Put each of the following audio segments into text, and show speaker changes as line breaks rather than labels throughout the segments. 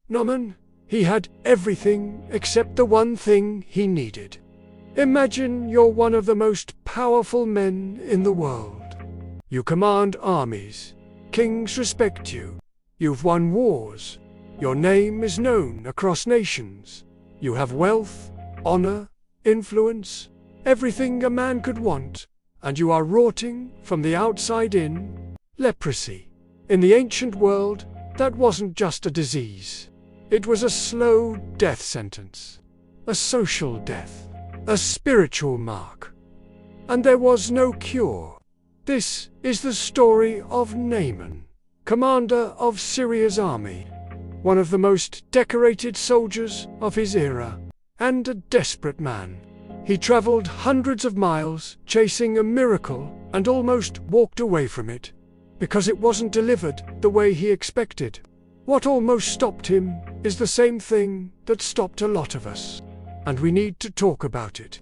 Naaman, he had everything except the one thing he needed. Imagine you're one of the most powerful men in the world. You command armies. Kings respect you. You've won wars. Your name is known across nations. You have wealth, honor, influence, everything a man could want, and you are rotting from the outside in. Leprosy. In the ancient world, that wasn't just a disease. It was a slow death sentence, a social death, a spiritual mark. And there was no cure. This is the story of Naaman, commander of Syria's army, one of the most decorated soldiers of his era, and a desperate man. He traveled hundreds of miles chasing a miracle and almost walked away from it, because it wasn't delivered the way he expected. What almost stopped him is the same thing that stopped a lot of us, and we need to talk about it.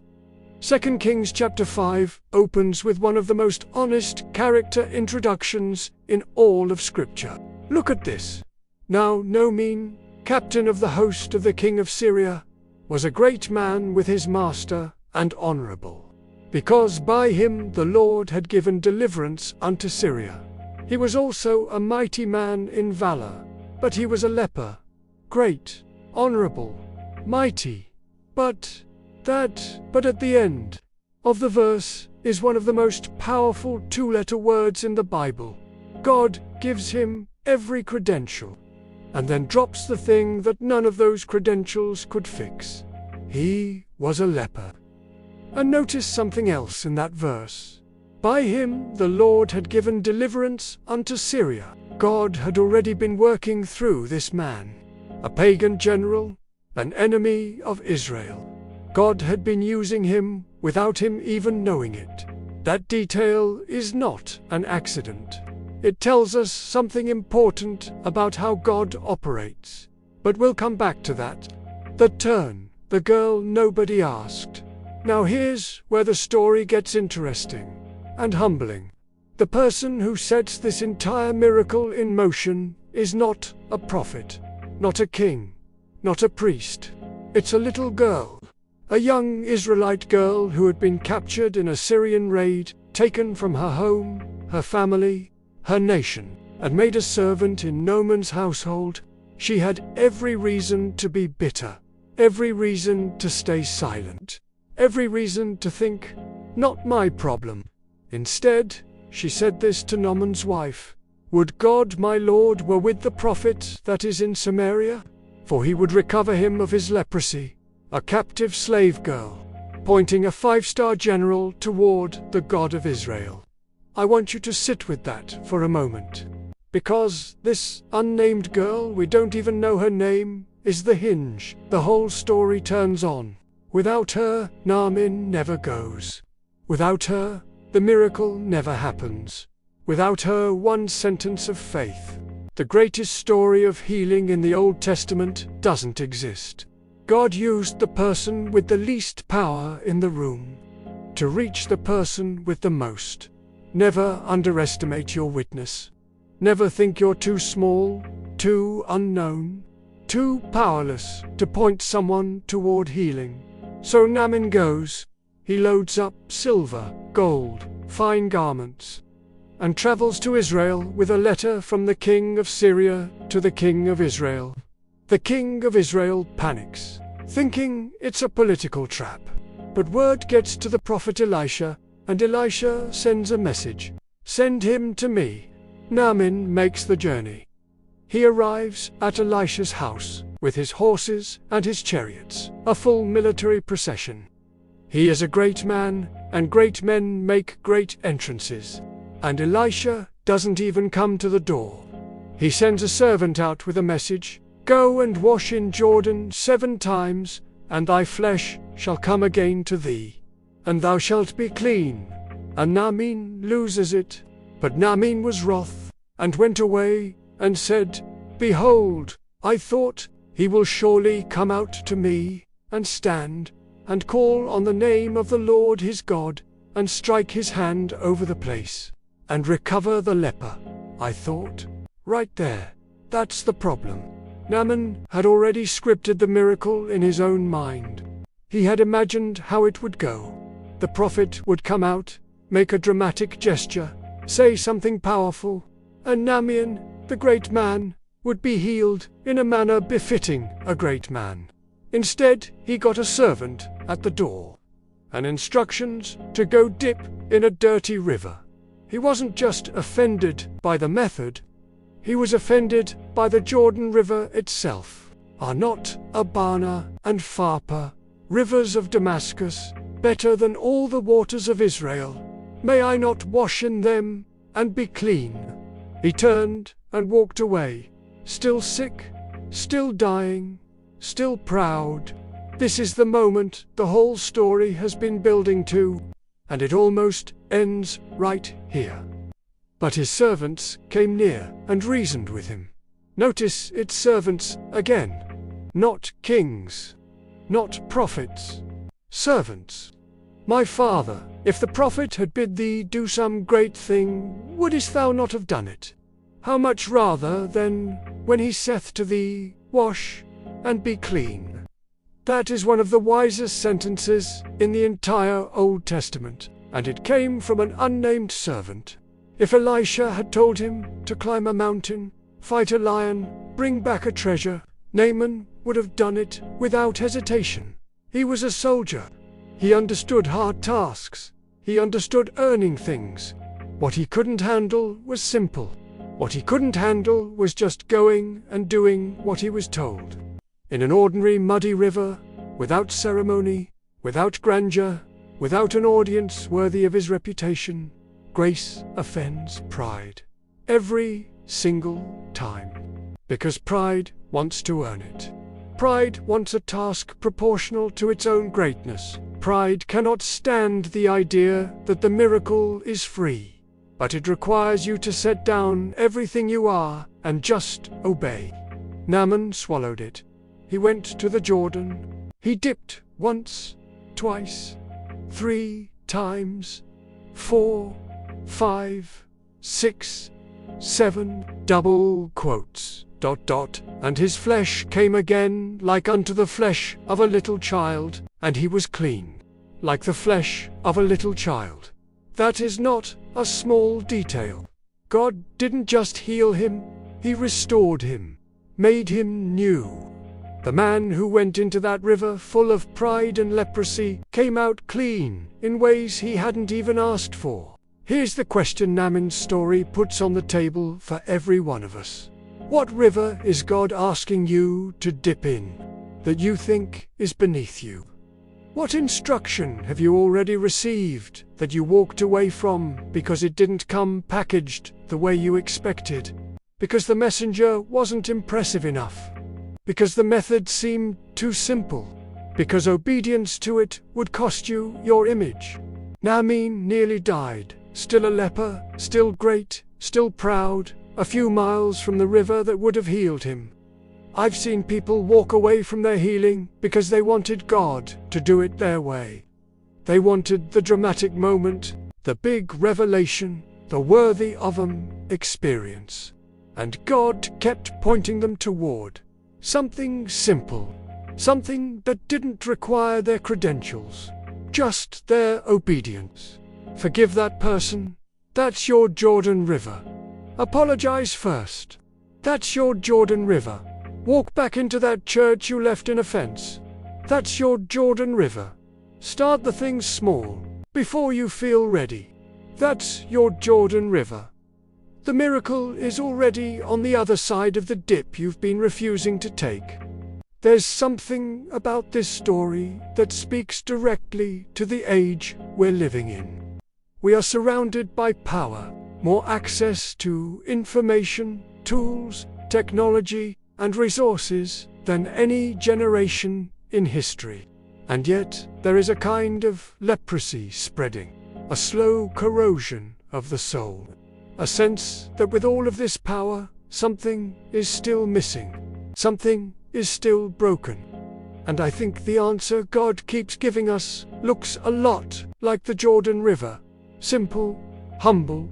2 Kings chapter 5 opens with one of the most honest character introductions in all of Scripture. Look at this. Now Naaman, captain of the host of the king of Syria, was a great man with his master and honorable, because by him the Lord had given deliverance unto Syria. He was also a mighty man in valor, but he was a leper, great, honorable, mighty. But at the end of the verse is one of the most powerful two-letter words in the Bible. God gives him every credential, and then drops the thing that none of those credentials could fix. He was a leper. And notice something else in that verse. By him the Lord had given deliverance unto Syria. God had already been working through this man, a pagan general, an enemy of Israel. God had been using him without him even knowing it. That detail is not an accident. It tells us something important about how God operates. But we'll come back to that. The turn, the girl nobody asked. Now here's where the story gets interesting and humbling. The person who sets this entire miracle in motion is not a prophet, not a king, not a priest. It's a little girl. A young Israelite girl who had been captured in a Syrian raid, taken from her home, her family, her nation, and made a servant in Naaman's household. She had every reason to be bitter, every reason to stay silent, every reason to think, not my problem. Instead, she said this to Naaman's wife: "Would God my Lord were with the prophet that is in Samaria, for he would recover him of his leprosy." A captive slave girl, pointing a 5-star general toward the God of Israel. I want you to sit with that for a moment, because this unnamed girl, we don't even know her name, is the hinge the whole story turns on. Without her, Naaman never goes. Without her, the miracle never happens. Without her one sentence of faith, the greatest story of healing in the Old Testament doesn't exist. God used the person with the least power in the room to reach the person with the most. Never underestimate your witness. Never think you're too small, too unknown, too powerless to point someone toward healing. So Naaman goes. He loads up silver, gold, fine garments, and travels to Israel with a letter from the king of Syria to the king of Israel. The king of Israel panics, thinking it's a political trap. But word gets to the prophet Elisha, and Elisha sends a message: "Send him to me." Naaman makes the journey. He arrives at Elisha's house with his horses and his chariots, a full military procession. He is a great man, and great men make great entrances. And Elisha doesn't even come to the door. He sends a servant out with a message: "Go and wash in Jordan 7 times, and thy flesh shall come again to thee, and thou shalt be clean." And Naaman loses it. But Naaman was wroth, and went away, and said, "Behold, I thought, he will surely come out to me, and stand, and call on the name of the Lord his God, and strike his hand over the place, and recover the leper." I thought, right there, that's the problem. Naaman had already scripted the miracle in his own mind. He had imagined how it would go. The prophet would come out, make a dramatic gesture, say something powerful, and Naaman, the great man, would be healed in a manner befitting a great man. Instead, he got a servant at the door, and instructions to go dip in a dirty river. He wasn't just offended by the method, he was offended by the Jordan River itself. Are not Abana and Pharpar, rivers of Damascus, better than all the waters of Israel? May I not wash in them and be clean? He turned and walked away, still sick, still dying, still proud. This is the moment the whole story has been building to, and it almost ends right here. But his servants came near and reasoned with him. Notice it's servants again, not kings, not prophets, servants. My father, if the prophet had bid thee do some great thing, wouldest thou not have done it? How much rather then, when he saith to thee, wash and be clean? That is one of the wisest sentences in the entire Old Testament, and it came from an unnamed servant. If Elisha had told him to climb a mountain, fight a lion, bring back a treasure, Naaman would have done it without hesitation. He was a soldier. He understood hard tasks. He understood earning things. What he couldn't handle was simple. What he couldn't handle was just going and doing what he was told. In an ordinary muddy river, without ceremony, without grandeur, without an audience worthy of his reputation, grace offends pride. Every single time. Because pride wants to earn it. Pride wants a task proportional to its own greatness. Pride cannot stand the idea that the miracle is free, but it requires you to set down everything you are and just obey. Naaman swallowed it. He went to the Jordan. He dipped once, twice, 3 times, 4, 5, 6, 7, double quotes, ... and his flesh came again like unto the flesh of a little child, and he was clean, like the flesh of a little child. That is not a small detail. God didn't just heal him, he restored him, made him new. The man who went into that river full of pride and leprosy came out clean in ways he hadn't even asked for. Here's the question Naaman's story puts on the table for every one of us. What river is God asking you to dip in that you think is beneath you? What instruction have you already received that you walked away from because it didn't come packaged the way you expected? Because the messenger wasn't impressive enough? Because the method seemed too simple? Because obedience to it would cost you your image? Naaman nearly died, still a leper, still great, still proud, a few miles from the river that would have healed him. I've seen people walk away from their healing because they wanted God to do it their way. They wanted the dramatic moment, the big revelation, the worthy of 'em experience. And God kept pointing them toward something simple, something that didn't require their credentials, just their obedience. Forgive that person. That's your Jordan River. Apologize first. That's your Jordan River. Walk back into that church you left in offense. That's your Jordan River. Start the things small, before you feel ready. That's your Jordan River. The miracle is already on the other side of the dip you've been refusing to take. There's something about this story that speaks directly to the age we're living in. We are surrounded by power, more access to information, tools, technology, and resources than any generation in history. And yet, there is a kind of leprosy spreading, a slow corrosion of the soul, a sense that with all of this power, something is still missing, something is still broken. And I think the answer God keeps giving us looks a lot like the Jordan River, simple, humble,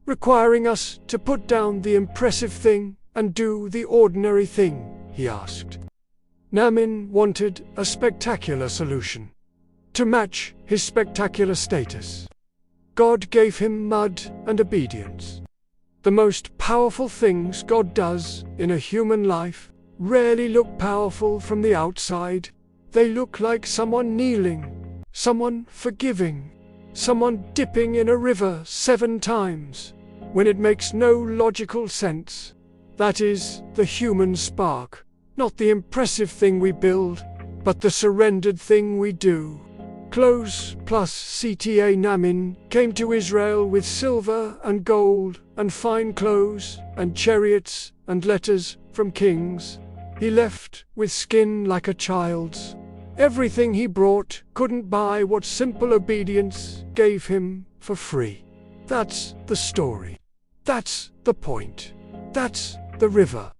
requiring us to put down the impressive thing and do the ordinary thing he asked. Naaman wanted a spectacular solution, to match his spectacular status. God gave him mud and obedience. The most powerful things God does in a human life rarely look powerful from the outside. They look like someone kneeling, someone forgiving, someone dipping in a river 7 times, when it makes no logical sense. That is the human spark, not the impressive thing we build, but the surrendered thing we do. Clothes plus CTA. Naaman came to Israel with silver and gold and fine clothes and chariots and letters from kings. He left with skin like a child's. Everything he brought couldn't buy what simple obedience gave him for free. That's the story. That's the point. That's the river.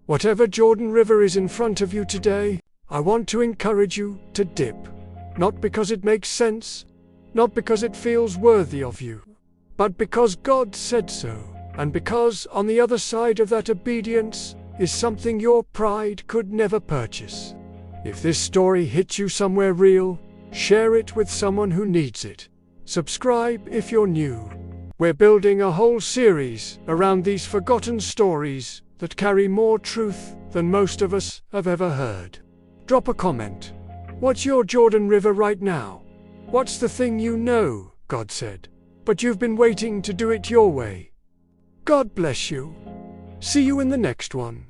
Whatever Jordan River is in front of you today, I want to encourage you to dip. Not because it makes sense, not because it feels worthy of you, but because God said so, and because on the other side of that obedience is something your pride could never purchase. If this story hits you somewhere real, share it with someone who needs it. Subscribe if you're new. We're building a whole series around these forgotten stories that carry more truth than most of us have ever heard. Drop a comment. What's your Jordan River right now? What's the thing you know God said, but you've been waiting to do it your way? God bless you. See you in the next one.